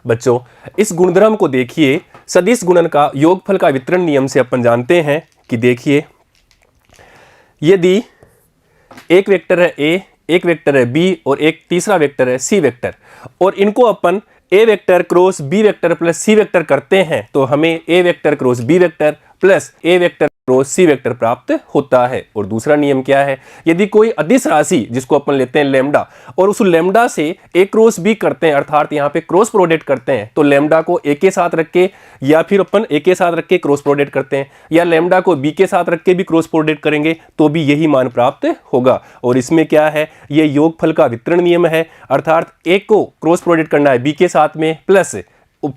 बच्चों इस गुणधर्म को देखिए, सदिश गुणन का योगफल का वितरण नियम से अपन जानते हैं कि देखिए, यदि एक वेक्टर है ए, एक वेक्टर है बी और एक तीसरा वेक्टर है सी वेक्टर, और इनको अपन A vector cross B vector plus C vector करते हैं तो हमें A vector cross B vector plus A vector cross C vector प्राप्त होता है। और दूसरा नियम क्या है, यदि कोई अदिश राशि जिसको अपन लेते हैं लैम्डा, और उस लैम्डा से ए क्रॉस बी करते हैं, अर्थात यहाँ पे क्रॉस प्रोडक्ट करते हैं, तो लैम्डा को ए के साथ रख के या फिर अपन ए के साथ रख के क्रॉस प्रोडक्ट करते हैं, या लैम्डा को बी के साथ रख के भी क्रॉस प्रोडक्ट करेंगे तो भी यही मान प्राप्त होगा। और इसमें क्या है, ये योगफल का वितरण नियम है, अर्थात ए को क्रॉस प्रोडक्ट करना है बी के साथ में, प्लस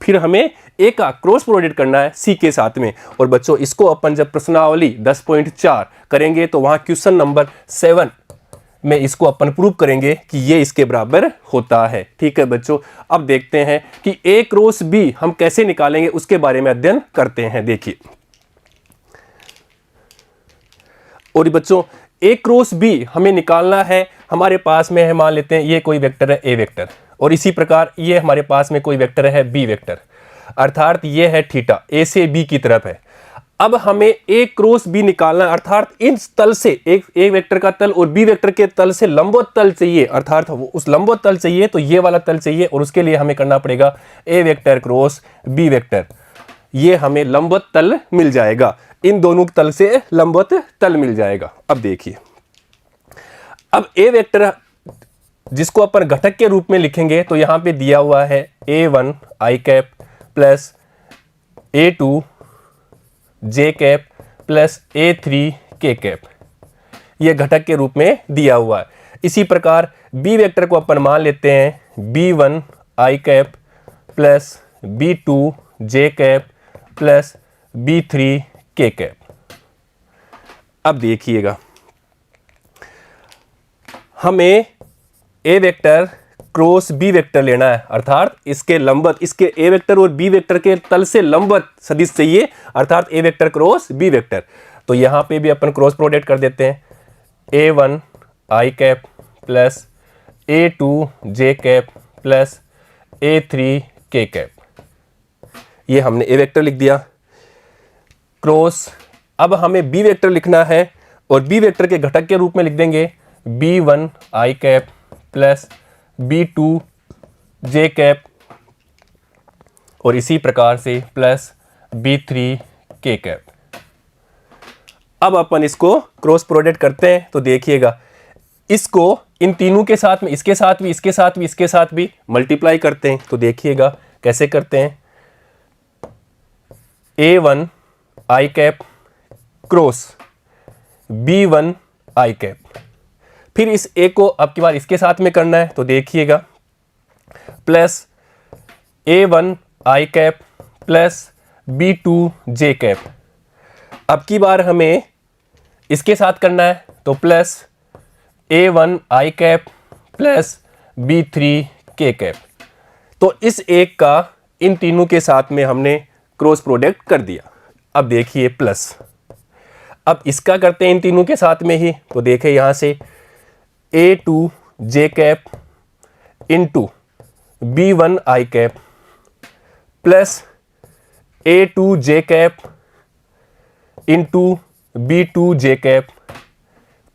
फिर हमें ए का क्रॉस प्रोडक्ट करना है सी के साथ में। और बच्चों इसको अपन जब प्रश्नावली 10.4 करेंगे तो वहां क्वेश्चन नंबर 7 में इसको अपन प्रूव करेंगे कि ये इसके बराबर होता है। ठीक है बच्चों, अब देखते हैं कि ए क्रॉस बी हम कैसे निकालेंगे, उसके बारे में अध्ययन करते हैं। देखिए, और बच्चों ए क्रॉस बी हमें निकालना है, हमारे पास में है, मान लेते हैं ये कोई वेक्टर है ए वेक्टर, और इसी प्रकार ये हमारे पास में कोई वेक्टर है बी वेक्टर, अर्थात ये है थीटा, ए से बी की तरफ है। अब हमें ए क्रॉस बी निकालना है, अर्थात इस तल से एक ए वेक्टर का तल और बी वेक्टर के तल से लंबवत तल चाहिए, अर्थात उस लंबवत तल चाहिए तो ये वाला तल चाहिए, और उसके लिए हमें करना पड़ेगा ए वेक्टर क्रॉस बी वेक्टर, ये हमें लंबवत तल मिल जाएगा, इन दोनों तल से लंबवत तल मिल जाएगा। अब देखिए, अब ए वेक्टर जिसको अपन घटक के रूप में लिखेंगे तो यहां पे दिया हुआ है a1 i cap plus a2 j cap plus a3 k cap, ये घटक के रूप में दिया हुआ है। इसी प्रकार b वेक्टर को अपन मान लेते हैं b1 i cap plus b2 j cap plus b3 k cap. अब देखिएगा, हमें A vector cross B vector लेना है, अर्थात इसके लंबवत, इसके ए वेक्टर और बी वेक्टर के तल से लंबवत सदिश चाहिए, अर्थात ए वेक्टर क्रॉस बी वेक्टर। तो यहां पे भी अपन क्रॉस प्रोडक्ट कर देते हैं, a1 i cap plus a2 j cap plus a3 k cap, ये हमने ए वेक्टर लिख दिया क्रॉस। अब हमें बी वेक्टर लिखना है, और बी वेक्टर के घटक के रूप में लिख देंगे b1 i cap plus b2 j cap, और इसी प्रकार से प्लस b3 k कैप। अब अपन इसको क्रॉस प्रोडक्ट करते हैं तो देखिएगा, इसको इन तीनों के साथ में, इसके साथ भी, इसके साथ भी, इसके साथ भी मल्टीप्लाई करते हैं तो देखिएगा कैसे करते हैं, a1 i cap cross b1 i cap, फिर इस ए को अब की बार इसके साथ में करना है तो देखिएगा plus a1 i cap plus b2 j cap, अब की बार हमें इसके साथ करना है तो plus a1 i cap plus b3 k cap. तो इस एक का इन तीनों के साथ में हमने क्रॉस प्रोडक्ट कर दिया। अब देखिए प्लस, अब इसका करते हैं इन तीनों के साथ में ही तो देखें यहां से a2 j cap into b1 i cap plus a2 j cap into b2 j cap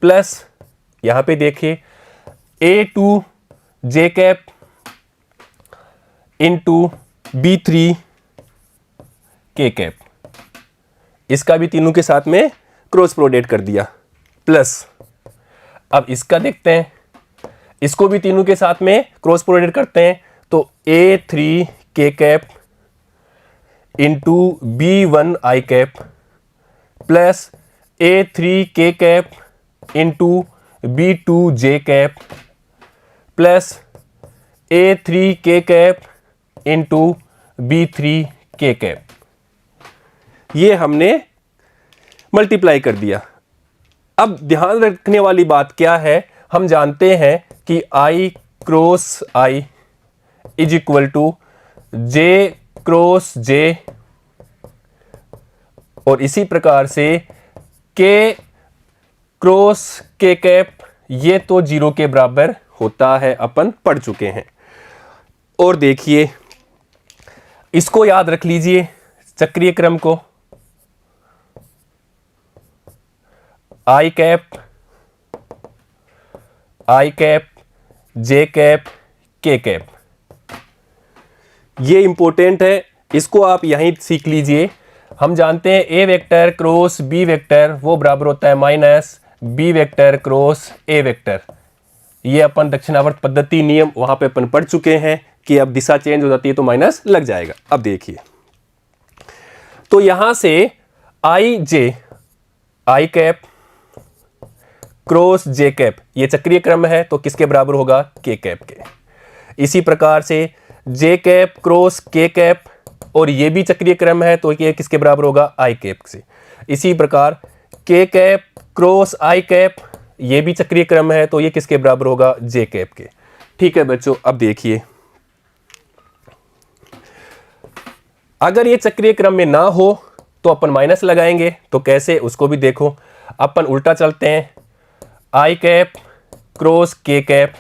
plus यहां पे देखिए a2 j cap into b3 k cap, इसका भी तीनों के साथ में क्रॉस प्रोडक्ट कर दिया प्लस। अब इसका देखते हैं, इसको भी तीनों के साथ में क्रॉस प्रोडक्ट करते हैं तो a3 k cap into b1 i cap plus a3 k cap into b2 j cap plus a3 k cap into b3 k cap, ये हमने मल्टीप्लाई कर दिया। अब ध्यान रखने वाली बात क्या है, हम जानते हैं कि i cross i is equal to j cross j, और इसी प्रकार से k क्रॉस k कैप, ये तो 0 के बराबर होता है, अपन पढ़ चुके हैं। और देखिए इसको याद रख लीजिए चक्रीय क्रम को, आई कैप, जे कैप, के कैप, ये इंपॉर्टेंट है, इसको आप यहीं सीख लीजिए। हम जानते हैं a vector cross B vector वो बराबर होता है माइनस बी वेक्टर क्रॉस ए वेक्टर। ये अपन दक्षिणावर्त पद्धति नियम वहां पे अपन पढ़ चुके हैं कि अब दिशा चेंज हो जाती है तो माइनस लग जाएगा। अब देखिए, तो यहां से आई कैप क्रॉस जे कैप ये चक्रीय क्रम है तो किसके बराबर होगा, के कैप के। इसी प्रकार से जे कैप क्रॉस के कैप और ये भी चक्रीय क्रम है तो ये किसके बराबर होगा, आई कैप से। इसी प्रकार के कैप क्रॉस आई कैप ये भी चक्रीय क्रम है तो ये किसके बराबर होगा, जे कैप के। ठीक है बच्चों, अब देखिए अगर ये चक्रीय क्रम में ना हो तो अपन माइनस लगाएंगे, तो कैसे उसको भी देखो। अपन उल्टा चलते हैं, आई कैप क्रॉस के कैप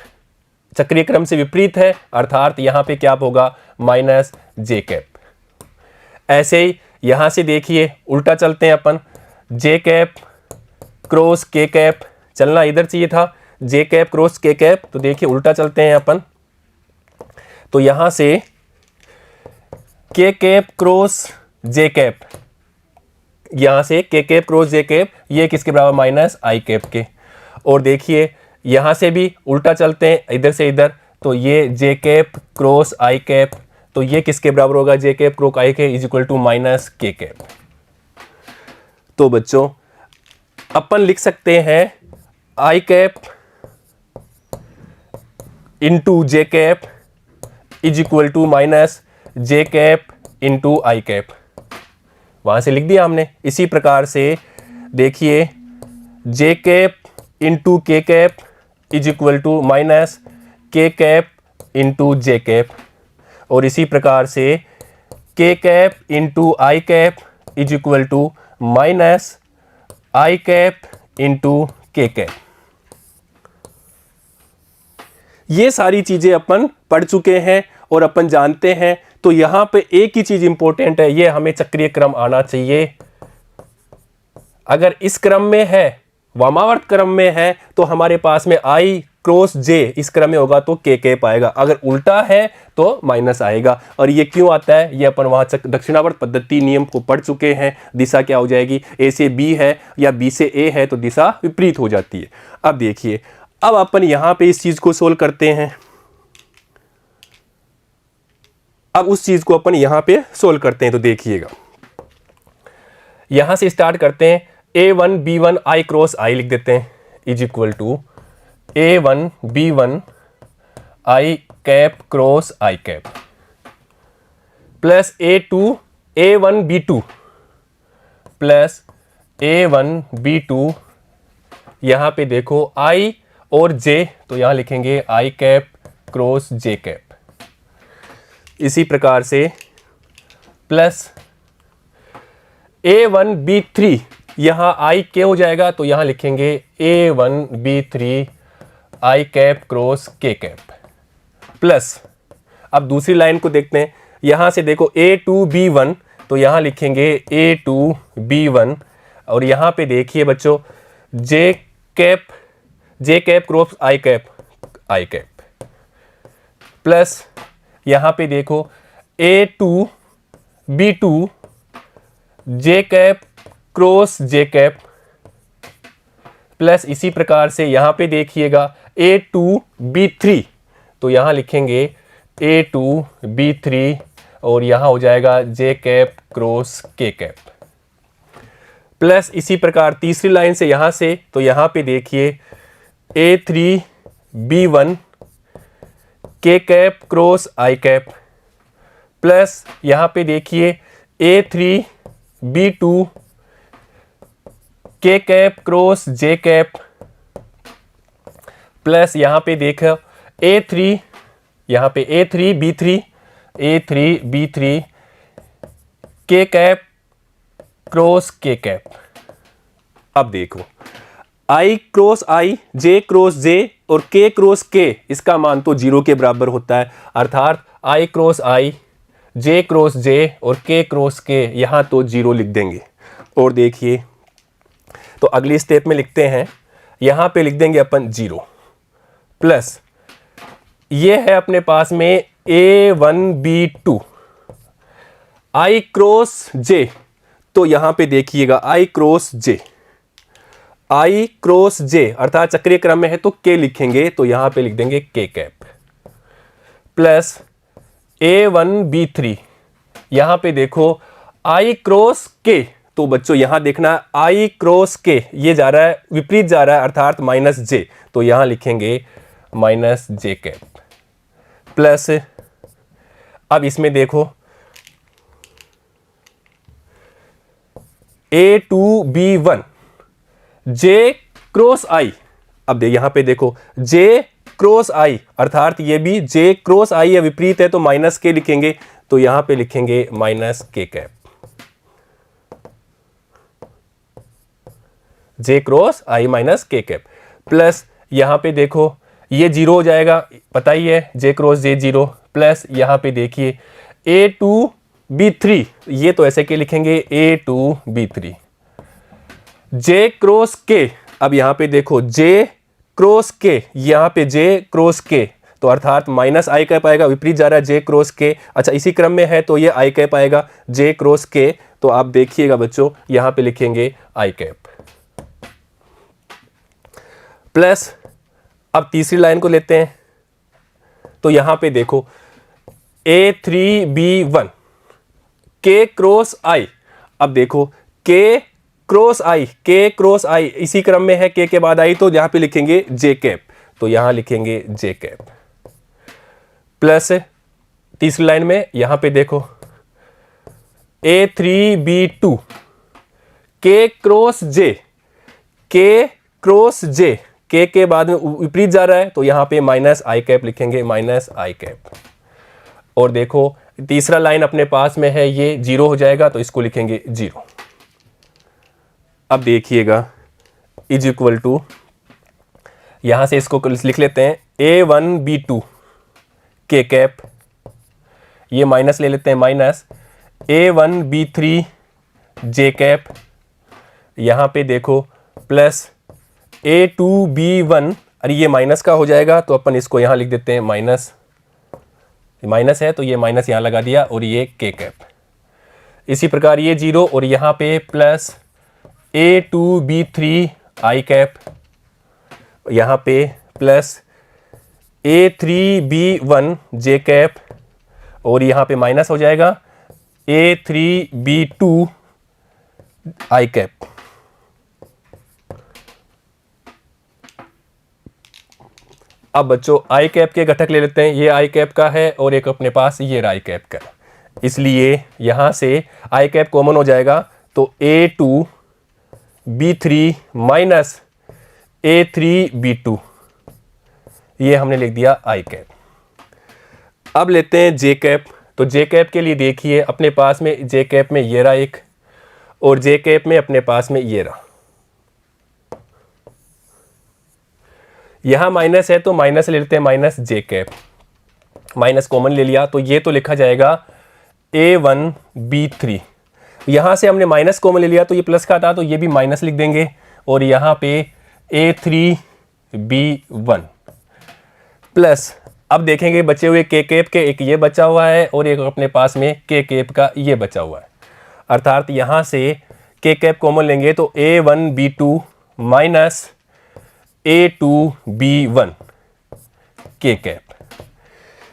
चक्रीय क्रम से विपरीत है अर्थात यहां पे क्या होगा, माइनस जे कैप। ऐसे ही यहां से देखिए उल्टा चलते हैं अपन, जे कैप क्रॉस के कैप, चलना इधर चाहिए था, जे कैप क्रॉस के कैप, तो देखिए उल्टा चलते हैं अपन, तो यहां से के कैप क्रॉस जे कैप, यहां से के कैप क्रॉस जे कैप ये किसके बराबर, माइनस आई कैप के। और देखिए यहां से भी उल्टा चलते हैं इधर से इधर, तो ये J cap cross I cap, तो ये किसके बराबर होगा, J cap cross I cap is equal to minus K cap. तो बच्चों अपन लिख सकते हैं I cap into J cap is equal to minus J cap into I cap, वहां से लिख दिया हमने। इसी प्रकार से देखिए जे कैप इंटू के cap is equal to minus K cap into J cap, और इसी प्रकार से k cap into I cap is equal to minus i cap into के कैप। ये सारी चीजें अपन पढ़ चुके हैं और अपन जानते हैं। तो यहां पे एक ही चीज इंपॉर्टेंट है, ये हमें चक्रीय क्रम आना चाहिए। अगर इस क्रम में है, वामावर्त क्रम में है, तो हमारे पास में आई क्रॉस जे इस क्रम में होगा तो के कैप आएगा, अगर उल्टा है तो माइनस आएगा। और ये क्यों आता है, ये अपन वहां दक्षिणावर्त पद्धति नियम को पढ़ चुके हैं। दिशा क्या हो जाएगी, ए से बी है या बी से ए है तो दिशा विपरीत हो जाती है। अब देखिए, अब अपन यहां पे इस चीज को सोल्व करते हैं। अब उस चीज को अपन यहां पे सोल्व करते हैं, तो देखिएगा यहां से स्टार्ट करते हैं। A1 B1 I cross I लिख देते हैं is equal to A1 B1 I cap cross I cap plus A1 B2 plus A1 B2, यहां पे देखो I और J तो यहां लिखेंगे I cap cross J cap. इसी प्रकार से प्लस A1 B3, यहां I के हो जाएगा तो यहां लिखेंगे A1 B3 I cap cross K cap plus, अब दूसरी लाइन को देखते हैं। यहां से देखो A2 B1 तो यहां लिखेंगे A2 B1, और यहां पे देखिए बच्चों J cap cross I cap plus, यहां पे देखो A2 B2 J cap cross J cap plus, इसी प्रकार से यहां पे देखिएगा A2 B3 तो यहां लिखेंगे A2 B3 और यहां हो जाएगा J cap cross K cap plus, इसी प्रकार तीसरी लाइन से यहां से तो यहां पे देखिए A3 B1 K cap cross I cap plus, यहां पे देखिए A3 B2 K cap cross J cap plus, यहां पे देखो A3 B3 K cap cross K cap. अब देखो I cross I, J cross J और K क्रॉस K, इसका मान तो 0 के बराबर होता है, अर्थात I cross I J cross J और के क्रॉस के, यहाँ तो 0 लिख देंगे। और देखिए तो अगली स्टेप में लिखते हैं, यहाँ पे लिख देंगे अपन 0 प्लस ये है अपने पास में A1B2 I क्रॉस जे, तो यहाँ पे देखिएगा I cross J, I cross J अर्थात चक्रीय क्रम में है तो K लिखेंगे, तो यहाँ पे लिख देंगे K कैप प्लस A1B3, यहाँ पे देखो I क्रॉस K, तो बच्चों यहाँ देखना I क्रॉस K ये जा रहा है विपरीत जा रहा है अर्थात माइनस जे, तो यहाँ लिखेंगे माइनस जे कैप प्लस अब इसमें देखो A2B1 जे क्रॉस I, अब यहां पे देखो जे क्रॉस I अर्थात ये भी जे क्रॉस I या विपरीत है तो माइनस के लिखेंगे, तो यहां पे लिखेंगे minus K cap, J cross I minus K cap plus यहां पे देखो ये 0 हो जाएगा, पता ही है जे क्रॉस जे 0 प्लस यहां पे देखिए A2B3 ये तो ऐसे के लिखेंगे A2B3 जे क्रॉस के, अब यहां पे देखो जे क्रॉस के, यहां पे जे क्रॉस के तो अर्थात माइनस आई कैप आएगा, विपरीत जा रहा है जे क्रॉस के, अच्छा इसी क्रम में है तो ये आई कैप आएगा जे क्रॉस के, तो आप देखिएगा बच्चों यहां पे लिखेंगे आई कैप प्लस अब तीसरी लाइन को लेते हैं, तो यहां पे देखो A3B1 K क्रॉस I, अब देखो K cross I, K cross I इसी क्रम में है K के बाद I, तो यहां पे लिखेंगे J कैप, तो यहां लिखेंगे J कैप प्लस तीसरी लाइन में यहां पे देखो A3B2 K cross J, K cross J K के बाद में विपरीत जा रहा है तो यहां पे माइनस आई कैप लिखेंगे, माइनस आई कैप। और देखो तीसरा लाइन अपने पास में है ये 0 हो जाएगा तो इसको लिखेंगे 0। अब देखिएगा इज इक्वल टू, यहां से इसको लिख लेते हैं A1B2 K कैप, ये माइनस ले लेते हैं माइनस A1B3 J कैप, यहां पे देखो प्लस A2B1, अरे ये माइनस का हो जाएगा तो अपन इसको यहां लिख देते हैं माइनस, माइनस है तो ये माइनस यहां लगा दिया और ये K कैप, इसी प्रकार ये 0 और यहां पे प्लस A2B3 I कैप, यहां पे प्लस A3B1 J कैप और यहां पे माइनस हो जाएगा A3B2 I कैप। अब बच्चों आई कैप के घटक ले लेते हैं, ये आई कैप का है और एक अपने पास ये आई कैप का, इसलिए यहां से आई कैप कॉमन हो जाएगा तो A2B3 माइनस A3B2 ये हमने लिख दिया आई कैप। अब लेते हैं जे कैप, तो जे कैप के लिए देखिए अपने पास में जे कैप में ये रहा एक और जे कैप में अपने पास में ये रहा, यहां माइनस है तो माइनस ले लेते हैं minus J cap, minus common ले लिया तो ये तो लिखा जाएगा A1B3, यहां से हमने माइनस कॉमन ले लिया तो ये प्लस का था तो ये भी माइनस लिख देंगे और यहां पे A3B1 प्लस अब देखेंगे बचे हुए के कैप के, एक ये बचा हुआ है और एक अपने पास में के कैप का ये बचा हुआ है, अर्थात यहां से के कैप कॉमन लेंगे तो A1B2 माइनस A2B1 के कैप,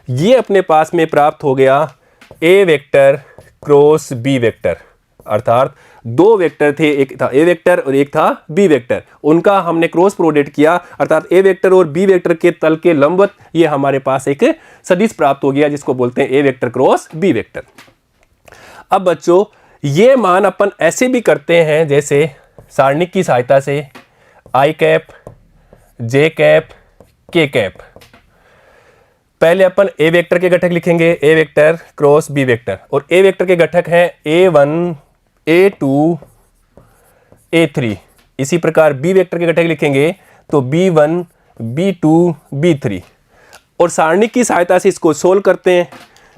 ये अपने पास में प्राप्त हो गया A vector cross B vector, अर्थात दो वेक्टर थे, एक था A वेक्टर और एक था B वेक्टर, उनका हमने क्रॉस प्रोडक्ट किया अर्थात A वेक्टर और B वेक्टर के तल के लंबवत ये हमारे पास एक सदिश प्राप्त हो गया जिसको बोलते हैं A vector cross B vector. अब बच्चों ये मान अपन ऐसे भी करते हैं जैसे सारणिक की सहायता से I कैप जे कैप के कैप, पहले अपन ए वेक्टर के घटक लिखेंगे ए वेक्टर क्रॉस बी वेक्टर और ए वेक्टर के घटक हैं A1 A2 A3, इसी प्रकार बी वेक्टर के घटक लिखेंगे तो B1 B2 B3 और सारणी की सहायता से इसको सोल्व करते हैं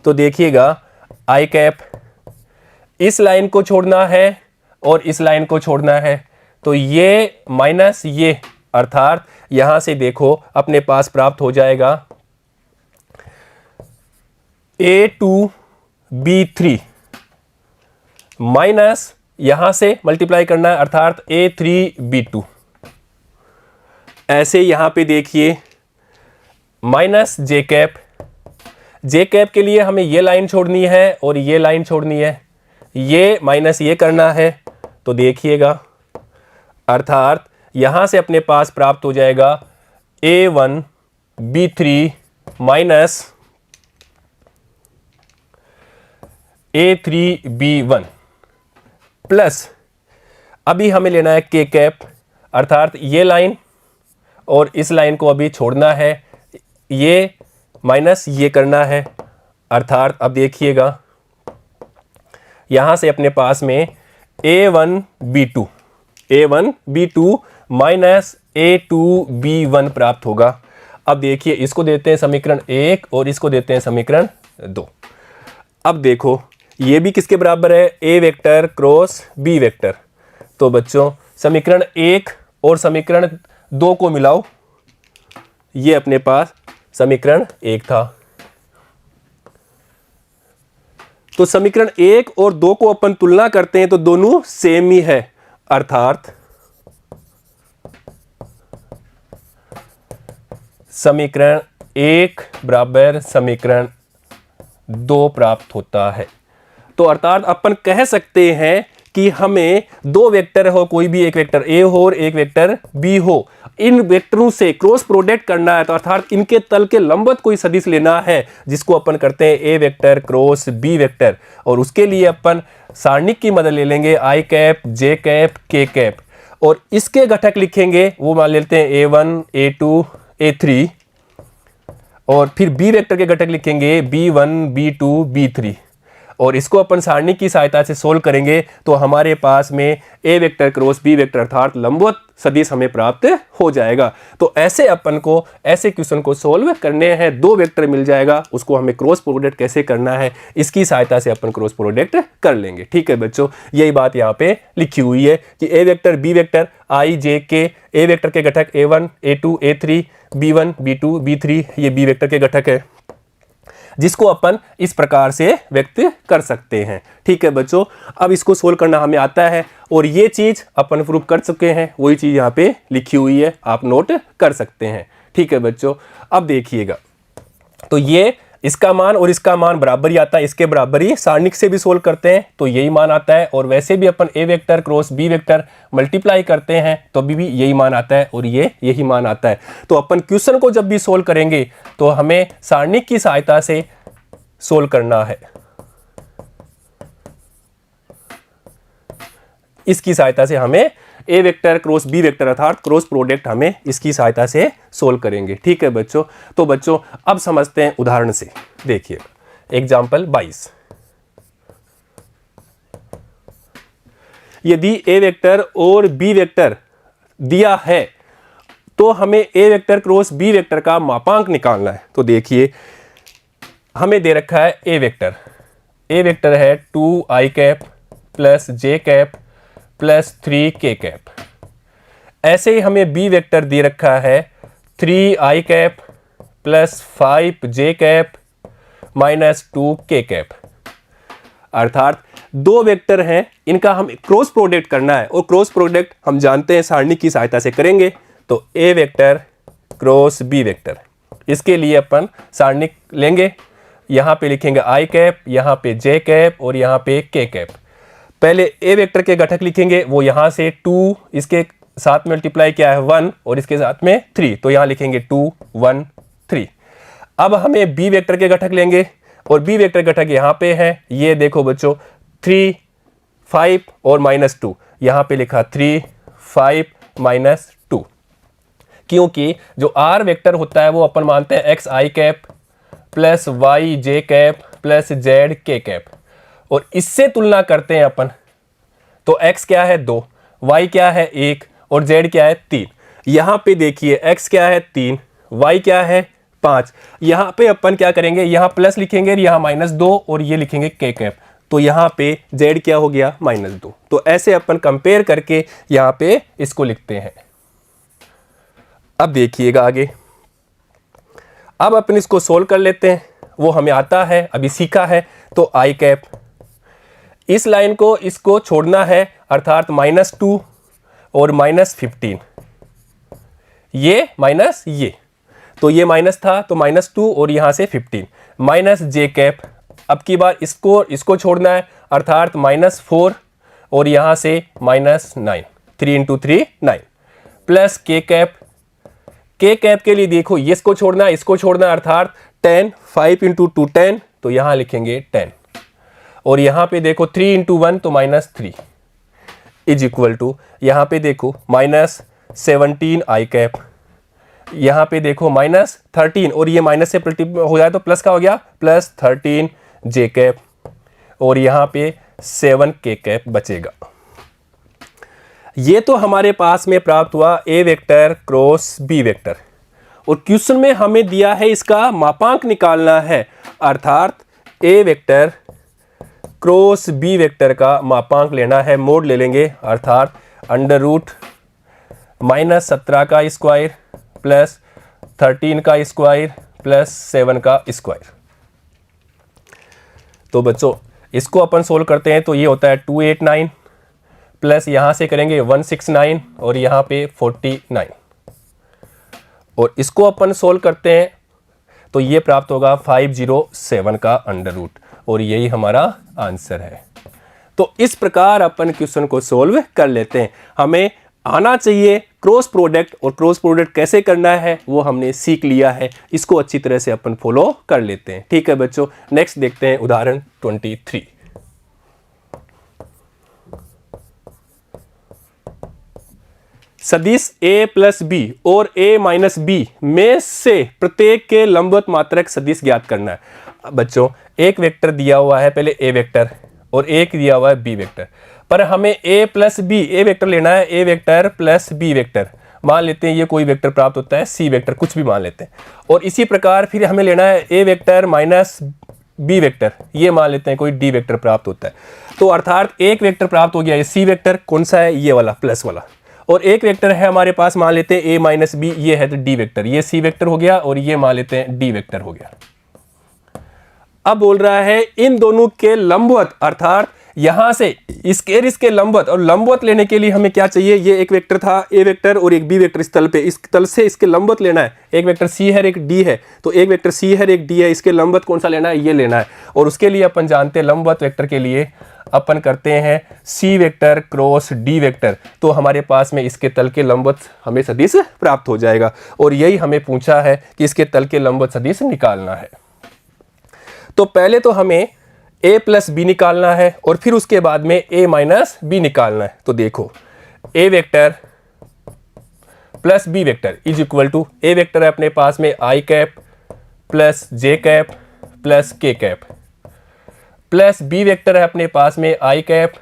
तो देखिएगा आई कैप, इस लाइन को छोड़ना है और इस लाइन को छोड़ना है, तो ये माइनस ये, अर्थात यहां से देखो अपने पास प्राप्त हो जाएगा A2B3 माइनस यहां से मल्टीप्लाई करना है अर्थात A3B2। ऐसे यहां पे देखिए माइनस जे कैप, जे कैप के लिए हमें ये लाइन छोड़नी है और ये लाइन छोड़नी है, ये माइनस ये करना है, तो देखिएगा अर्थात यहां से अपने पास प्राप्त हो जाएगा A1B3 माइनस A3B1 प्लस अभी हमें लेना है के कैप, अर्थात ये लाइन और इस लाइन को अभी छोड़ना है, ये माइनस ये करना है, अर्थात अब देखिएगा यहां से अपने पास में A1B2 माइनस A2B1 प्राप्त होगा। अब देखिए इसको देते हैं समीकरण 1 और इसको देते हैं समीकरण 2। अब देखो ये भी किसके बराबर है, A vector cross B vector. तो बच्चों समीकरण 1 और समीकरण 2 को मिलाओ, ये अपने पास समीकरण 1 था। तो समीकरण 1 और 2 को अपन तुलना करते हैं तो दोनों सेम ही है, अर्थात समीकरण 1 बराबर समीकरण 2 प्राप्त होता है। तो अर्थात अपन कह सकते हैं कि हमें दो वेक्टर हो, कोई भी एक वेक्टर A हो और एक वेक्टर B हो, इन वेक्टरों से क्रॉस प्रोडक्ट करना है, तो अर्थात इनके तल के लंबवत कोई सदिश लेना है, जिसको अपन करते हैं A vector cross B vector. और उसके लिए अपन सारणिक की मदद ले लेंगे, I cap, J cap, K cap, और इसके घटक लिखेंगे, वो मान लेते हैं A1, A2, A3, और फिर B वेक्टर के घटक लिखेंगे B1, B2, B3, और इसको अपन सारणी की सहायता से सोल्व करेंगे तो हमारे पास में A vector cross B vector अर्थात लंबवत सदिश हमें प्राप्त हो जाएगा। तो ऐसे अपन को ऐसे क्वेश्चन को सोल्व करने हैं, दो वेक्टर मिल जाएगा, उसको हमें क्रॉस प्रोडक्ट कैसे करना है इसकी सहायता से अपन क्रॉस प्रोडक्ट कर लेंगे। ठीक है बच्चों, यही बात यहाँ पे लिखी हुई है कि A vector B vector I J K, A vector के घटक A1, A2, A3, B1, B2, B3, ये B वेक्टर के घटक है, जिसको अपन इस प्रकार से व्यक्त कर सकते हैं। ठीक है बच्चों, अब इसको सोल्व करना हमें आता है और ये चीज अपन प्रूफ कर चुके हैं, वही चीज यहाँ पे लिखी हुई है, आप नोट कर सकते हैं। ठीक है बच्चों, अब देखिएगा, तो ये इसका मान और इसका मान बराबर ही आता है, इसके बराबर ही सारणिक से भी सोल्व करते हैं तो यही मान आता है, और वैसे भी अपन A vector cross B vector multiply करते हैं तो भी यही मान आता है और ये यही मान आता है। तो अपन क्वेश्चन को जब भी सोल्व करेंगे तो हमें सारणिक की सहायता से सोल्व करना है, इसकी सहायता से हमें A vector cross B vector अर्थात क्रॉस प्रोडक्ट हमें इसकी सहायता से सोल्व करेंगे। ठीक है बच्चों, तो बच्चों अब समझते हैं उदाहरण से। देखिए एग्जाम्पल 22, यदि A वेक्टर और B वेक्टर दिया है तो हमें A vector cross B vector का मापांक निकालना है। तो देखिए हमें दे रखा है A वेक्टर है 2I cap plus J cap plus 3K cap. ऐसे ही हमें B वेक्टर दे रखा है 3I cap plus 5J cap minus 2K cap. अर्थात दो वेक्टर हैं, इनका हम क्रॉस प्रोडक्ट करना है और क्रॉस प्रोडक्ट हम जानते हैं सारणी की सहायता से करेंगे। तो A vector cross B vector, इसके लिए अपन सारणी लेंगे, यहाँ पे लिखेंगे I कैप, यहाँ पे J कैप और यहाँ पे K कैप। पहले A वेक्टर के घटक लिखेंगे, वो यहाँ से 2 इसके साथ मल्टीप्लाई किया है 1 और इसके साथ में 3, तो यहाँ लिखेंगे 2 1 3। अब हमें B वेक्टर के घटक लेंगे और B वेक्टर घटक यहाँ पे है, ये देखो बच्चों 3 5 और -2, यहाँ पे लिखा 3 5 -2, क्योंकि जो R वेक्टर होता है वो अपन मानते हैं XI cap plus YJ cap plus ZK cap, और इससे तुलना करते हैं अपन, तो x क्या है 2, y क्या है 1 और z क्या है 3। यहाँ पे देखिए x क्या है 3, y क्या है 5। यहाँ पे अपन क्या करेंगे, यहाँ प्लस लिखेंगे, यहाँ -2 और ये लिखेंगे k कैप, तो यहाँ पे z क्या हो गया -2। तो ऐसे अपन कंपेयर करके यहाँ पे इसको लिखते हैं। अब देखिएगा आगे, अब अपन इसको सोल्व कर लेते हैं, वो हमें आता है, अभी सीखा है। तो i कैप, इस लाइन को इसको छोड़ना है, अर्थात -2 और -15, ये माइनस ये, तो ये माइनस था तो -2 और यहाँ से 15 माइनस j कैप। अब की बार इसको छोड़ना है, अर्थात -4 और यहाँ से -9, 3 × 3 9 plus k cap. k cap के लिए देखो, ये इसको छोड़ना है, इसको छोड़ना है, अर्थात 10, 5 × 2 10, तो यहाँ लिखेंगे 10 और यहाँ पे देखो 3 × 1 तो -3 इज इक्वल टू, यहाँ पे देखो -17 i कैप, यहाँ पे देखो -13 और ये माइनस से हो जाए तो प्लस का हो गया, +13 j कैप और यहाँ पे 7 k कैप बचेगा। ये तो हमारे पास में प्राप्त हुआ a vector cross b vector, और क्वेश्चन में हमें दिया है इसका मापांक निकालना है, अर्थात a vector cross b vector का मापांक लेना है, मोड ले लेंगे, अर्थात √-17 का स्क्वायर प्लस 13 का स्क्वायर प्लस 7 का स्क्वायर। तो बच्चों इसको अपन सोल्व करते हैं, तो ये होता है 289 प्लस यहाँ से करेंगे 169 और यहाँ पे 49, और इसको अपन सोल्व करते हैं तो ये प्राप्त होगा 507 का √ और यही हमारा आंसर है। तो इस प्रकार अपन क्वेश्चन को सोल्व कर लेते हैं। हमें आना चाहिए क्रॉस प्रोडक्ट, और क्रॉस प्रोडक्ट कैसे करना है वो हमने सीख लिया है, इसको अच्छी तरह से अपन फॉलो कर लेते हैं। ठीक है बच्चों, नेक्स्ट देखते हैं उदाहरण 23। सदिश a + b और a - b में से प्रत्येक के लंबवत मात्रक सदिश ज्ञात करना है। बच्चों एक वेक्टर दिया हुआ है, पहले a वेक्टर और एक दिया हुआ है b वेक्टर, पर हमें a + b a वेक्टर लेना है, a vector plus b vector मान लेते हैं, ये कोई वेक्टर प्राप्त होता है, c वेक्टर कुछ भी मान लेते हैं, और इसी प्रकार फिर हमें लेना है a vector minus b vector, ये मान लेते हैं कोई d वेक्टर प्राप्त होता है। तो अर्थात एक वेक्टर प्राप्त हो गया, ये c वेक्टर कौन सा है, ये वाला प्लस वाला, और एक वेक्टर है हमारे पास, मान लेते हैं a - b, ये है तो d वेक्टर, ये c वेक्टर हो गया और ये मान लेते हैं d वेक्टर हो गया। अब बोल रहा है इन दोनों के लंबवत, अर्थात यहां से इसके लंबवत, और लंबवत लेने के लिए हमें क्या चाहिए, ये एक वेक्टर था a वेक्टर और एक b वेक्टर इस तल पे, इस तल से इसके लंबवत लेना है, एक वेक्टर c है एक d है, तो एक वेक्टर c है एक d है, इसके लंबवत कौन सा लेना है, ये लेना है। और उसके लिए अपन जानते हैं लंबवत वेक्टर के लिए अपन करते हैं c vector cross d vector, तो हमारे पास में इसके तल के लंबवत हमें सदिश प्राप्त हो जाएगा, और यही हमें पूछा है कि इसके तल के लंबवत सदिश निकालना है। तो पहले तो हमें a + b निकालना है और फिर उसके बाद में a - b निकालना है। तो देखो a vector plus b vector is equal to, a vector है अपने पास में i cap plus j cap plus k cap, plus b vector है अपने पास में i cap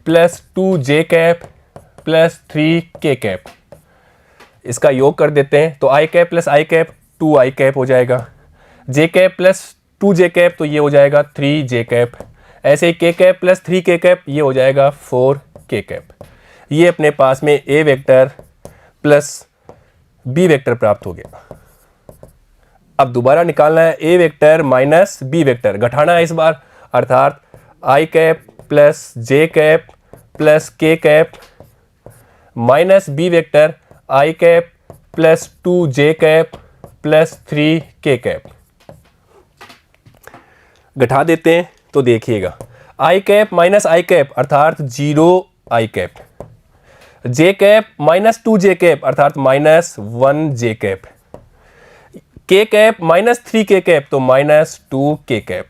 plus 2j cap plus 3k cap, इसका योग कर देते हैं, तो i cap plus i cap 2i cap हो जाएगा, j cap plus 2j cap तो ये हो जाएगा 3j कैप, ऐसे k cap plus 3k cap ये हो जाएगा 4k कैप। ये अपने पास में a vector plus b vector प्राप्त हो गया। अब दोबारा निकालना है a vector minus b vector, घटाना है इस बार, अर्थात i cap plus j cap plus k cap minus b vector i cap plus 2j cap plus 3k cap, घटा देते हैं तो देखिएगा i cap minus i cap अर्थात 0i cap, j cap minus 2j cap अर्थात minus 1j cap, k cap minus 3k cap तो minus 2k cap.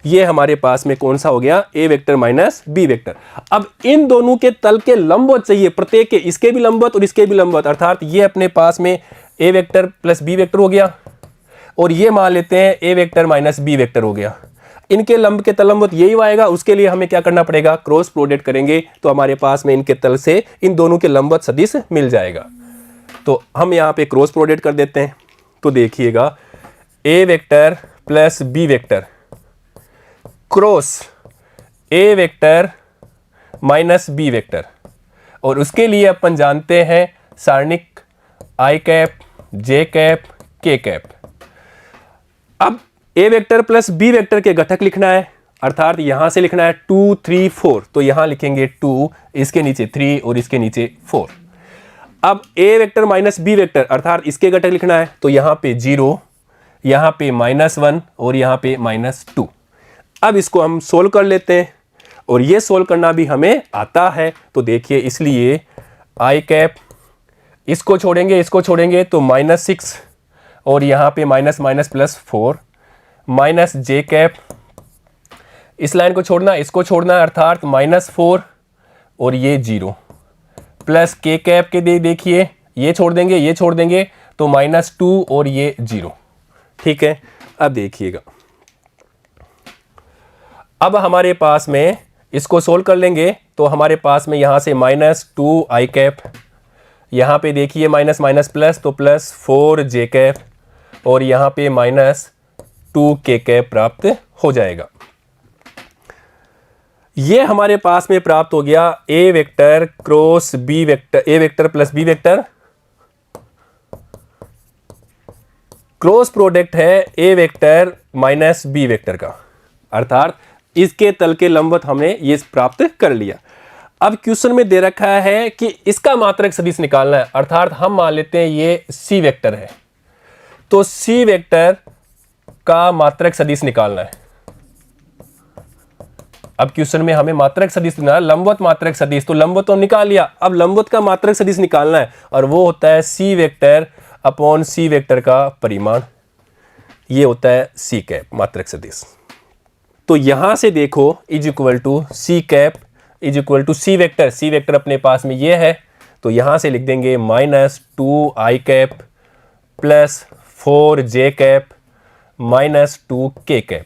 ये हमारे पास में कौन सा हो गया, a vector minus b vector. अब इन दोनों के तल के लंबवत चाहिए, प्रत्येक के, इसके भी लंबवत और इसके भी लंबवत, अर्थात ये अपने पास में a vector plus b vector हो गया, और ये मान लेते हैं a vector minus b vector हो गया। इनके लंब के तललंबवत यही आएगा, उसके लिए हमें क्या करना पड़ेगा, क्रॉस प्रोडक्ट करेंगे तो हमारे पास में इनके तल से इन दोनों के लंबवत सदिश मिल जाएगा। तो हम यहाँ पे क्रॉस प्रोडक्ट कर देते हैं। तो देखिएगा A vector plus B vector cross A vector minus B vector, और उसके लिए अपन जानते हैं सारणिक आई कैप जे कैप के कैप। अब A vector plus B vector के घटक लिखना है, अर्थात यहां से लिखना है 2 3 4, तो यहां लिखेंगे 2, इसके नीचे 3 और इसके नीचे 4। अब A vector minus B vector अर्थात इसके घटक लिखना है, तो यहां पे 0, यहां पे -1 और यहां पे -2। अब इसको हम सोल्व कर लेते हैं, और ये सोल्व करना भी हमें आता है। तो देखिए, इसलिए आई कैप इसको छोड़ेंगे तो -6 और यहाँ पे minus minus plus 4 minus J cap, इस लाइन को छोड़ना इसको छोड़ना अर्थात -4 और ये 0 प्लस के कैप के देखिए ये छोड़ देंगे तो -2 और ये 0। ठीक है, अब देखिएगा, अब हमारे पास में इसको सोल्व कर लेंगे तो हमारे पास में यहाँ से -2 आई कैप, यहाँ पे देखिए माइनस माइनस प्लस तो +4 जे कैप और यहाँ पे -2 के कैप प्राप्त हो जाएगा। ये हमारे पास में प्राप्त हो गया A vector cross B vector, A vector plus B vector cross product है A vector minus B vector का, अर्थात इसके तल के लंबवत हमने ये प्राप्त कर लिया। अब क्वेश्चन में दे रखा है कि इसका मात्रक सदिश निकालना है, अर्थात हम मान लेते हैं ये सी वेक्टर है, तो सी वेक्टर का मात्रक सदिश निकालना है। अब क्वेश्चन में हमें मात्रक सदिश निकालना, लंबवत मात्रक सदिश, तो लंबवत तो निकाल लिया, अब लंबवत का मात्रक सदिश निकालना है, और वो होता है C vector upon C vector का परिमाण, ये होता है सी कैप मात्रक सदिश। तो यहां से देखो is equal to c cap is equal to c vector अपने पास में ये है, तो यहां से लिख देंगे -2 आई कैप प्लस 4 जे कैप -2 के कैप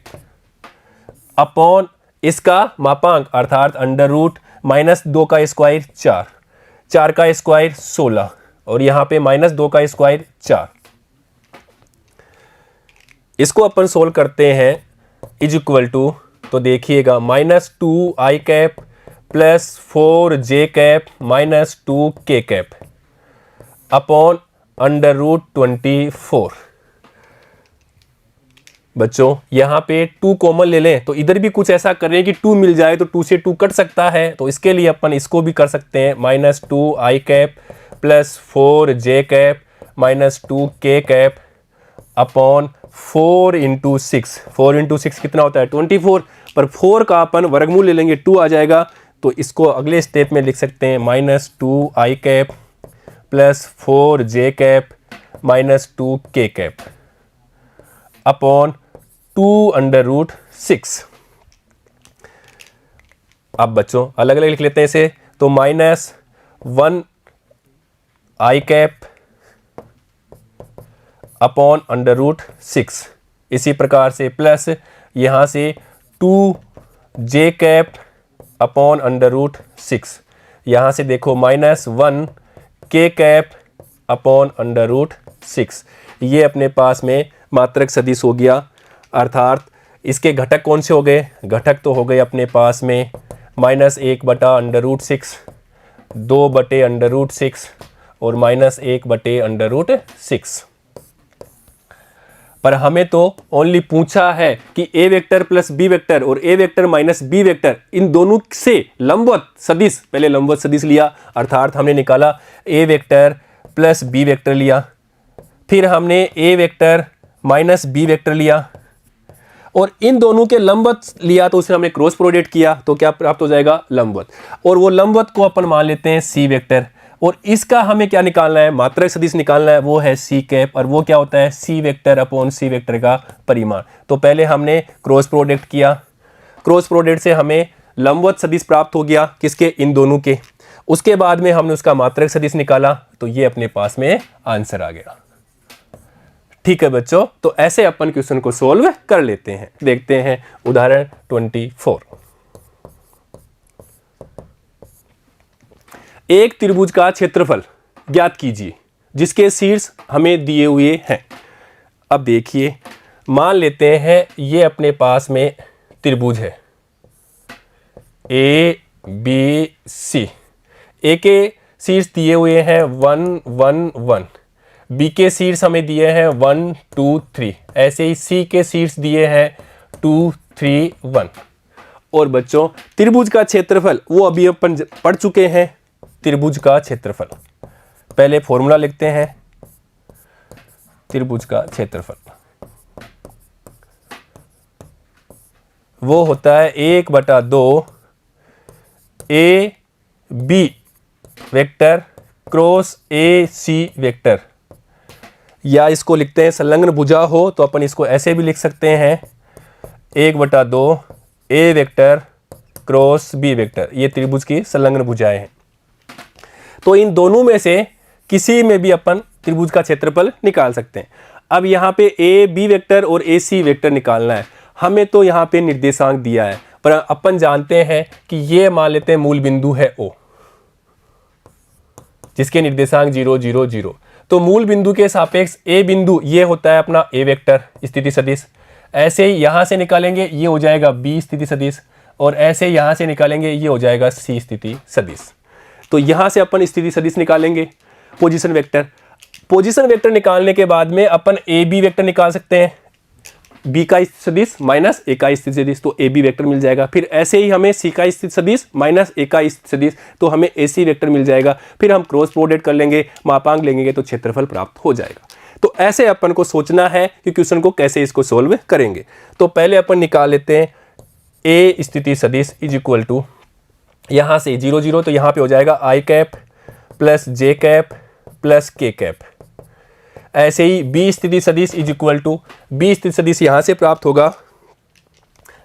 अपॉन इसका मापांक अर्थात √-2 का स्क्वायर 4 का स्क्वायर 16 और यहां पे -2 का स्क्वायर 4। इसको अपन सोल्व करते हैं इज इक्वल टू, तो देखिएगा -2 आई कैप प्लस 4 जे कैप -2 के कैप अपॉन √24। बच्चों यहां पे 2 कॉमन ले लें, तो इधर भी कुछ ऐसा करें कि 2 मिल जाए, तो 2 से 2 कट सकता है, तो इसके लिए अपन इसको भी कर सकते हैं -2 आई कैप प्लस 4 जे कैप -2 के कैप अपॉन 4 × 6। 4 × 6 कितना होता है 24, पर 4 का अपन वर्गमूल ले लेंगे 2 आ जाएगा, तो इसको अगले स्टेप में लिख सकते हैं -2 आई कैप प्लस 4 जे कैप -2 के कैप अपॉन 2√6। अब बच्चों अलग अलग लिख लेते हैं इसे, तो -1 आई कैप अपॉन √6, इसी प्रकार से प्लस यहां से 2 जे कैप अपॉन √6, यहां से देखो -1 के कैप अपॉन √6। ये अपने पास में मात्रक सदिश हो गया, अर्थात इसके घटक कौन से हो गए, घटक तो हो गए अपने पास में -1/√6, 2/√6 और -1/√6। पर हमें तो ओनली पूछा है कि ए वेक्टर प्लस बी वेक्टर और ए वेक्टर माइनस बी वेक्टर इन दोनों से लंबवत सदिश, पहले लंबवत सदिश लिया, अर्थात हमने निकाला ए वेक्टर प्लस बी वेक्टर लिया, फिर हमने ए वेक्टर माइनस बी वेक्टर लिया और इन दोनों के लंबवत लिया, तो उसे हमने क्रॉस प्रोडक्ट किया, तो क्या प्राप्त हो जाएगा लंबवत, और वो लंबवत को अपन मान लेते हैं सी वेक्टर, और इसका हमें क्या निकालना है, मात्रक सदिश निकालना है, वो है सी कैप, और वो क्या होता है C vector upon C vector का परिमाण। तो पहले हमने क्रॉस प्रोडक्ट किया, क्रॉस प्रोडक्ट से हमें लंबवत सदिश प्राप्त हो गया, किसके, इन दोनों के, उसके बाद में हमने उसका मात्रक सदिश निकाला, तो ये अपने पास में आंसर आ गया। ठीक है बच्चों, तो ऐसे अपन क्वेश्चन को सोल्व कर लेते हैं। देखते हैं उदाहरण 24। एक त्रिभुज का क्षेत्रफल ज्ञात कीजिए जिसके शीर्ष हमें दिए हुए हैं। अब देखिए, मान लेते हैं ये अपने पास में त्रिभुज है ए बी सी। ए के शीर्ष दिए हुए हैं 1 1 1, बी के शीर्ष हमें दिए हैं 1 2 3, ऐसे ही सी के शीर्ष दिए हैं 2 3 1। और बच्चों त्रिभुज का क्षेत्रफल वो अभी अपन पढ़ चुके हैं। त्रिभुज का क्षेत्रफल, पहले फॉर्मूला लिखते हैं। त्रिभुज का क्षेत्रफल वो होता है 1/2 a b vector cross a c vector, या इसको लिखते हैं संलग्न भुजा हो तो अपन इसको ऐसे भी लिख सकते हैं 1/2 ए वेक्टर क्रॉस बी वेक्टर। ये त्रिभुज की संलग्न भुजाएं हैं। तो इन दोनों में से किसी में भी अपन त्रिभुज का क्षेत्रफल निकाल सकते हैं। अब यहाँ पे ए बी वेक्टर और ए सी वेक्टर निकालना है हमें, तो यहाँ पे निर्देशांक दिया है, पर अपन जानते हैं कि ये मान लेते हैं मूल बिंदु है O, जिसके निर्देशांक 0 0 0। तो मूल बिंदु के सापेक्ष ए बिंदु ये होता है अपना ए वेक्टर स्थिति सदिश। ऐसे ही यहाँ से निकालेंगे ये हो जाएगा बी स्थिति सदिश, और ऐसे यहाँ से निकालेंगे ये हो जाएगा सी स्थिति सदिश। तो यहाँ से अपन स्थिति सदिश निकालेंगे, पोजीशन वेक्टर। पोजीशन वेक्टर निकालने के बाद में अपन ए बी वेक्टर निकाल सकते हैं, बी का स्थिति सदिश माइनस ए का स्थिति सदिश, तो ए बी वेक्टर मिल जाएगा। फिर ऐसे ही हमें सी का स्थिति सदिश माइनस ए का स्थिति सदिश, तो हमें ए सी वेक्टर मिल जाएगा। फिर हम क्रॉस प्रोडक्ट कर लेंगे, मापांक लेंगे तो क्षेत्रफल प्राप्त हो जाएगा। तो ऐसे अपन को सोचना है कि क्वेश्चन को कैसे इसको सोल्व करेंगे। तो पहले अपन निकाल लेते हैं ए स्थिति सदिश इज इक्वल टू, यहाँ से 0 0 तो यहाँ पे हो जाएगा आई कैप प्लस जे कैप प्लस के कैप। ऐसे ही बी स्थिति सदिश इज इक्वल टू, बी स्थिति सदिश यहाँ से प्राप्त होगा,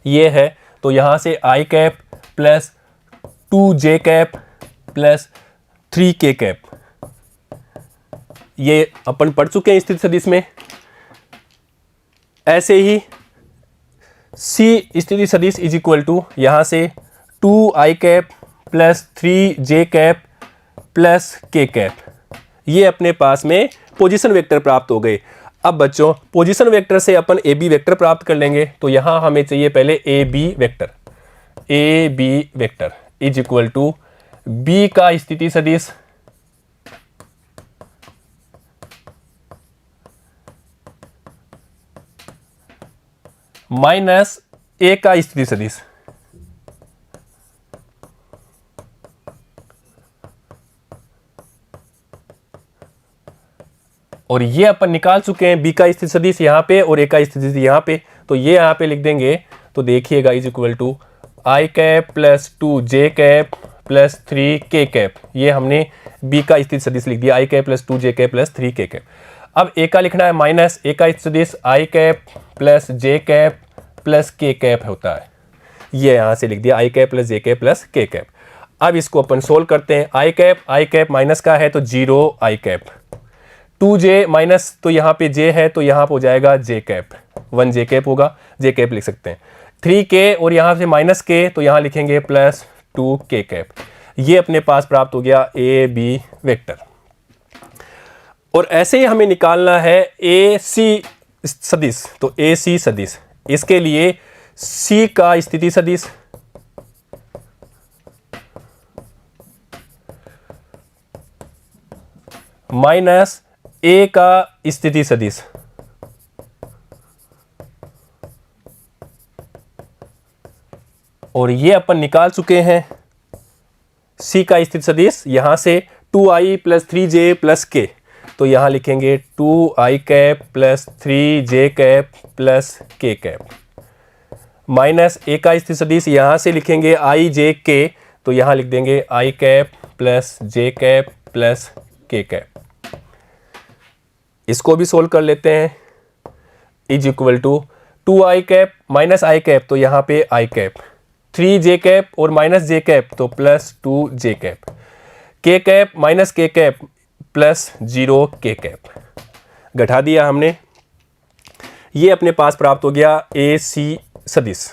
ये है, तो यहाँ से आई cap plus 2 j cap plus 3 k cap. ये अपन पढ़ चुके हैं स्थिति सदिश में। ऐसे ही सी स्थिति सदिश इज इक्वल टू, यहाँ से 2 आई कैप प्लस 3 जे कैप प्लस के कैप। ये अपने पास में पोजीशन वेक्टर प्राप्त हो गए। अब बच्चों पोजीशन वेक्टर से अपन ए बी वेक्टर प्राप्त कर लेंगे, तो यहाँ हमें चाहिए पहले a b vector. A b vector is equal to b का स्थिति सदिश माइनस ए का स्थिति सदिश। और ये अपन निकाल चुके हैं बी का स्थिति सदिश यहाँ पे और ए का स्थिति सदिश यहाँ पे, तो ये यहाँ पे लिख देंगे। तो देखिएगा is equal to i cap plus 2 j cap plus 3 k cap. ये हमने बी का स्थिति सदिश लिख दिया, आई cap plus 2 j cap plus 3 k cap. अब ए का लिखना है माइनस ए का स्थिति सदिश आई कैप प्लस जे कैप प्लस के कैप होता है, ये यहाँ से लिख दिया आई कैप प्लस जे कैप प्लस के कैप। अब इसको अपन सोल्व करते हैं। आई कैप माइनस का है तो 0 आई कैप, 2 जे माइनस तो यहाँ पे जे है तो यहाँ पे हो जाएगा जे कैप, 1 जे कैप होगा, जे कैप लिख सकते हैं। 3 के और यहाँ से माइनस के तो यहाँ लिखेंगे प्लस 2 के कैप। ये अपने पास प्राप्त हो गया ए बी वेक्टर। और ऐसे ही हमें निकालना है ए सी सदिश, तो ए सी सदिश, इसके लिए सी का स्थिति सदिश माइनस ए का स्थिति सदिश, और ये अपन निकाल चुके हैं सी का स्थिति सदिश यहाँ से 2i प्लस 3j प्लस के, तो यहाँ लिखेंगे 2i cap plus 3j cap plus k cap minus ए का स्थिति सदिश यहाँ से लिखेंगे i j k, तो यहाँ लिख देंगे i cap plus j cap plus k cap. इसको भी सोल्व कर लेते हैं। Is equal to 2i cap minus i cap, तो यहाँ पे i कैप, 3j कैप और माइनस j कैप तो plus 2j cap, k cap minus k cap plus 0 k cap. घटा दिया हमने, ये अपने पास प्राप्त हो गया ए सी सदिश।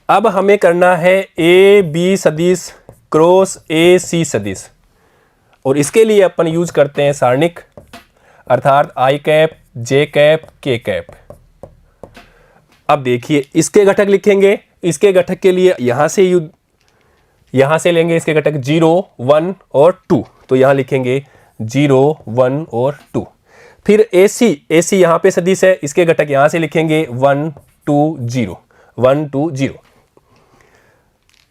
अब हमें करना है ए बी सदिश क्रॉस ए सी सदिश, और इसके लिए अपन यूज करते हैं सारणिक, अर्थात आई कैप जे कैप के कैप। अब देखिए इसके घटक लिखेंगे, इसके घटक के लिए यहां से लेंगे इसके घटक 0 1 और 2, तो यहां लिखेंगे 0 1 और 2। फिर AC यहां पे सदिश है, इसके घटक यहां से लिखेंगे 1 2 0 1 2 0,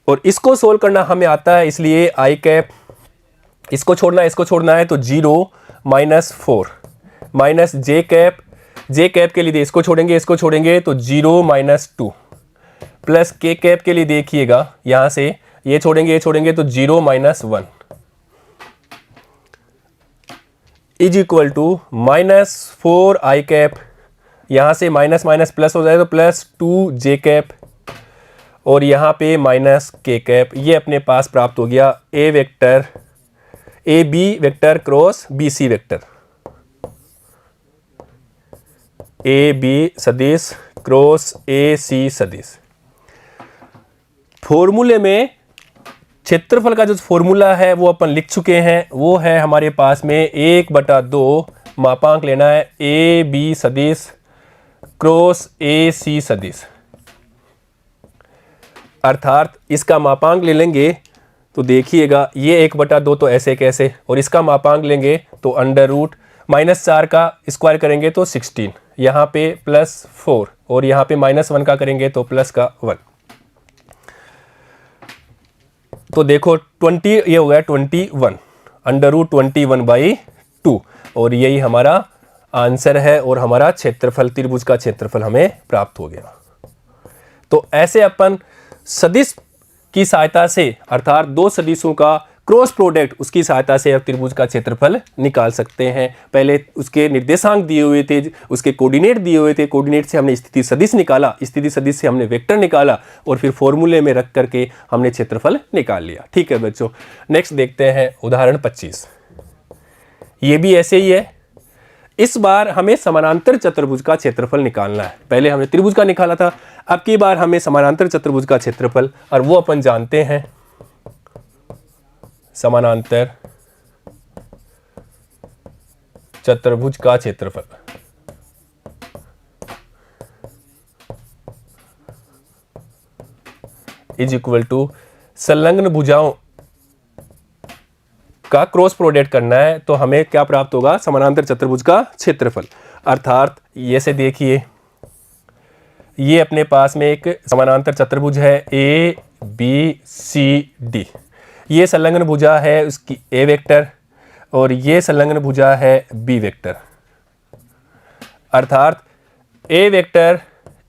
और इसको सोल्व करना हमें आता है, इसलिए आई कैप इसको छोड़ना है तो 0 -4 माइनस जे कैप के लिए इसको छोड़ेंगे तो 0 -2 प्लस के कैप के लिए देखिएगा यहां से ये छोड़ेंगे तो 0 -1 is equal to -4 i cap, यहां से माइनस माइनस प्लस हो जाए तो +2 जे कैप, और यहां पे माइनस के कैप। ये अपने पास प्राप्त हो गया a b vector cross b c vector, a b सदिश क्रॉस ए सी सदिश। फॉर्मूले में क्षेत्रफल का जो फॉर्मूला है वो अपन लिख चुके हैं, वो है हमारे पास में 1/2 मापांक लेना है ए बी सदिश क्रॉस ए सी सदिश, अर्थात इसका मापांक ले लेंगे तो देखिएगा ये 1/2 तो ऐसे कैसे, और इसका मापांक लेंगे तो √-4 का स्क्वायर करेंगे तो 16, यहाँ पे +4 और यहाँ पे -1 का करेंगे तो +1, तो देखो 20 ये हो गया 21 √21/2, और यही हमारा आंसर है, और हमारा क्षेत्रफल त्रिभुज का क्षेत्रफल हमें प्राप्त हो गया। तो ऐसे अपन सदिश की सहायता से, अर्थात दो सदिशों का क्रॉस प्रोडक्ट, उसकी सहायता से अब त्रिभुज का क्षेत्रफल निकाल सकते हैं। पहले उसके निर्देशांक दिए हुए थे, उसके कोऑर्डिनेट दिए हुए थे, कोऑर्डिनेट से हमने स्थिति सदिश निकाला, स्थिति सदिश से हमने वेक्टर निकाला, और फिर फॉर्मूले में रख करके हमने क्षेत्रफल निकाल लिया। ठीक है बच्चों, नेक्स्ट देखते हैं उदाहरण 25। ये भी ऐसे ही है, इस बार हमें समानांतर चतुर्भुज का क्षेत्रफल निकालना है। पहले हमने त्रिभुज का निकाला था, अब की बार हमें समानांतर चतुर्भुज का क्षेत्रफल, और वो अपन जानते हैं समानांतर चतुर्भुज का क्षेत्रफल। इज इक्वल टू संलग्न भुजाओं का क्रॉस प्रोडक्ट करना है, तो हमें क्या प्राप्त होगा, समानांतर चतुर्भुज का क्षेत्रफल। अर्थात ये से देखिए, ये अपने पास में एक समानांतर चतुर्भुज है ए बी सी डी, ये संलग्न भुजा है उसकी ए वेक्टर, और ये संलग्न भुजा है बी वेक्टर, अर्थात ए वेक्टर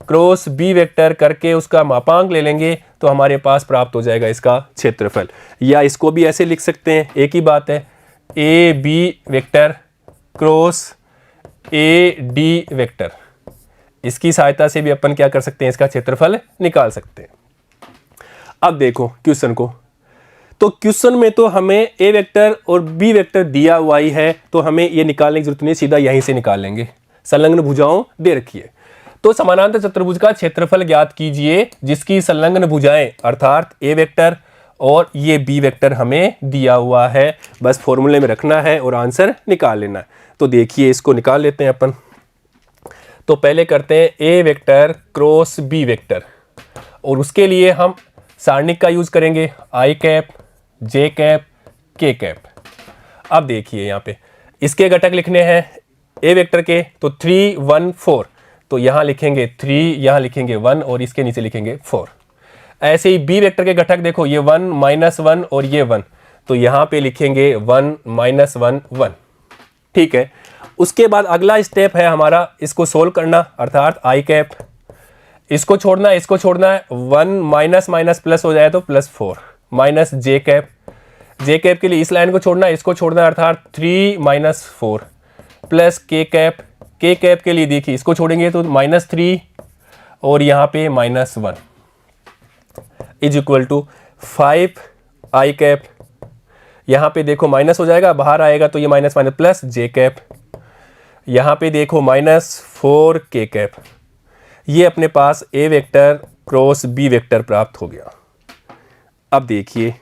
क्रॉस बी वेक्टर करके उसका मापांक ले लेंगे तो हमारे पास प्राप्त हो जाएगा इसका क्षेत्रफल। या इसको भी ऐसे लिख सकते हैं, एक ही बात है, a b vector cross a d vector, इसकी सहायता से भी अपन क्या कर सकते हैं, इसका क्षेत्रफल निकाल सकते हैं। अब देखो क्वेश्चन को, तो क्वेश्चन में तो हमें ए वेक्टर और बी वेक्टर दिया हुआ ही है, तो हमें ये निकालने की जरूरत नहीं, सीधा यहीं से निकाल लेंगे। संलग्न भुजाओं दे रखी है, तो समानांतर चतुर्भुज का क्षेत्रफल ज्ञात कीजिए जिसकी संलग्न भुजाएं अर्थात ए वेक्टर और ये बी वेक्टर हमें दिया हुआ है। बस फॉर्मूले में रखना है और आंसर निकाल लेना है। तो देखिए इसको निकाल लेते हैं अपन। तो पहले करते हैं a vector cross B vector, और उसके लिए हम सारणिक का यूज करेंगे, आई कैप जे कैप के कैप। अब देखिए यहाँ पे इसके घटक लिखने हैं ए वेक्टर के, तो 3 1 4, तो यहाँ लिखेंगे 3, यहाँ लिखेंगे 1 और इसके नीचे लिखेंगे 4। ऐसे ही बी वेक्टर के घटक देखो, ये 1 -1 और ये 1, तो यहाँ पे लिखेंगे 1 -1 1। ठीक है, उसके बाद अगला स्टेप है हमारा इसको सोल्व करना, अर्थात आई कैप, इसको छोड़ना है 1 माइनस माइनस प्लस हो जाए तो +4 माइनस जे कैप के लिए इस लाइन को छोड़ना है, इसको छोड़ना है, अर्थात 3 -4 प्लस के कैप के लिए देखिए इसको छोड़ेंगे तो -3 और यहाँ पे -1 is equal to 5 i cap. यहाँ पे देखो माइनस हो जाएगा, बाहर आएगा तो ये माइनस माइनस प्लस जे कैप, यहाँ पे देखो -4k, ये अपने पास ए वेक्टर क्रॉस बी वेक्टर प्राप्त हो गया। अब देखिए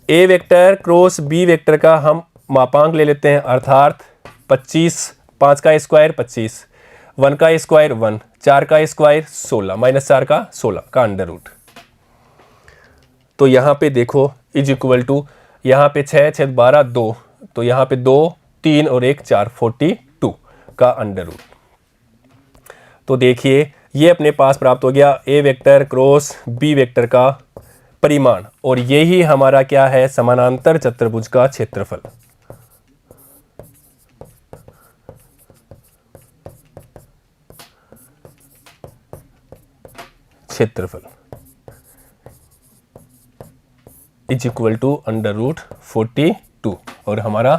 ए वेक्टर क्रॉस बी वेक्टर का हम मापांक ले लेते हैं, अर्थात 25, 5 का स्क्वायर 25, 1 का स्क्वायर 1, 4 का स्क्वायर 16, -4 का 16 का अंडर रूट। तो यहाँ पे देखो इज इक्वल टू, यहाँ पे 6 6 12 2, तो यहाँ पे 2 3 और 1 4, 42 का अंडर रूट। तो देखिए ये अपने पास प्राप्त हो गया A vector cross B vector का परिमाण, और यही हमारा क्या है, समानांतर चतुर्भुज का क्षेत्रफल। क्षेत्रफल इज इक्वल टू √42 और हमारा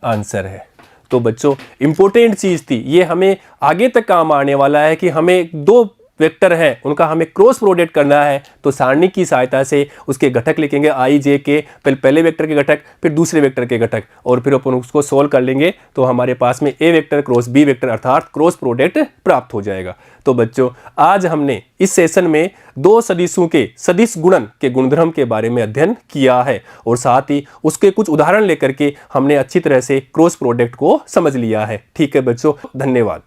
आंसर है। तो बच्चों इंपॉर्टेंट चीज थी ये, हमें आगे तक काम आने वाला है कि हमें दो वेक्टर है उनका हमें क्रॉस प्रोडक्ट करना है, तो सारणी की सहायता से उसके घटक लिखेंगे आई जे के, पहले वेक्टर के घटक फिर दूसरे वेक्टर के घटक, और फिर अपन उसको सोल्व कर लेंगे तो हमारे पास में ए वेक्टर क्रॉस बी वेक्टर अर्थात क्रॉस प्रोडक्ट प्राप्त हो जाएगा। तो बच्चों आज हमने इस सेशन में दो सदिशों के सदिश गुणन के गुणधर्म के बारे में अध्ययन किया है, और साथ ही उसके कुछ उदाहरण लेकर के हमने अच्छी तरह से क्रॉस प्रोडक्ट को समझ लिया है। ठीक है बच्चों, धन्यवाद।